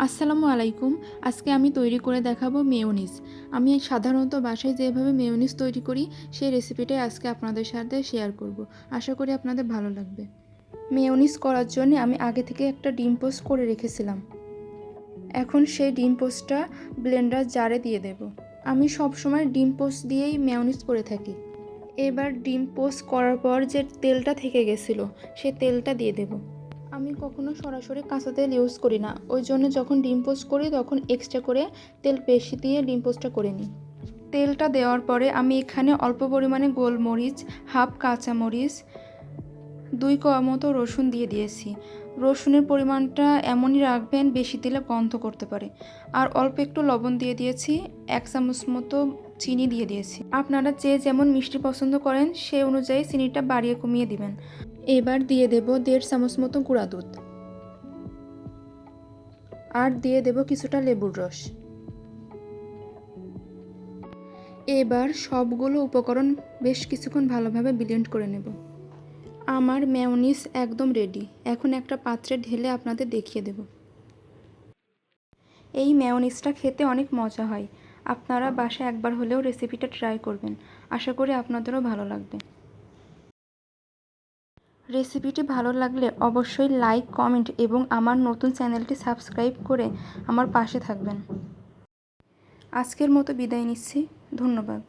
আসসালামু আলাইকুম। আজকে আমি তৈরি করে দেখাবো মেয়োনিজ। আমি সাধারণত বাসায় যেভাবে মেয়োনিজ তৈরি করি সেই রেসিপিটাই আজকে আপনাদের সাথে শেয়ার করব। আশা করি আপনাদের ভালো লাগবে। মেয়োনিজ করার জন্য আমি আগে থেকে একটা ডিম পোস্ট করে রেখেছিলাম। এখন সেই ডিম পোস্টটা ব্লেন্ডার জারে দিয়ে দেব। আমি সবসময় ডিম পোস্ট দিয়েই মেয়োনিজ করে থাকি। এবার ডিম পোস্ট করার পর যে তেলটা থেকে গেছিলো সেই তেলটা দিয়ে দেব। আমি কখনো সরাসরি কাঁচা তেল ইউজ করি না, ওই জন্য যখন ডিম পোস্ট করি তখন এক্সট্রা করে তেল বেশি দিয়ে ডিম পোস্টটা করে নিই। তেলটা দেওয়ার পরে আমি এখানে অল্প পরিমাণে গোলমরিচ, হাফ কাঁচামরিচ, 2 কোয়া মতো রসুন দিয়ে দিয়েছি। রসুনের পরিমাণটা এমনই রাখবেন, বেশি দিলে গন্ধ করতে পারে। আর অল্প একটু লবণ দিয়ে দিয়েছি, 1 চামচ মতো চিনি দিয়ে দিয়েছি। আপনারা যে যেমন মিষ্টি পছন্দ করেন সেই অনুযায়ী চিনিটা বাড়িয়ে কমিয়ে দিবেন। এবার দিয়ে দেব 1.5 চামচ মতো গুঁড়া দুধ, আর দিয়ে দেব কিছুটা লেবুর রস। এবার সবগুলো উপকরণ বেশ কিছুক্ষণ ভালোভাবে ব্লেন্ড করে নেব। আমার মেয়োনিজ একদম রেডি। এখন একটা পাত্রে ঢেলে আপনাদের দেখিয়ে দেব। এই মেয়োনিজটা খেতে অনেক মজা হয়। আপনারা বাসায় একবার হলেও রেসিপিটা ট্রাই করবেন। আশা করি আপনাদেরও ভালো লাগবে। রেসিপিটি ভালো লাগলে অবশ্যই লাইক, কমেন্ট এবং আমার নতুন চ্যানেলটি সাবস্ক্রাইব করে আমার পাশে থাকবেন। আজকের মতো বিদায় নিচ্ছি। ধন্যবাদ।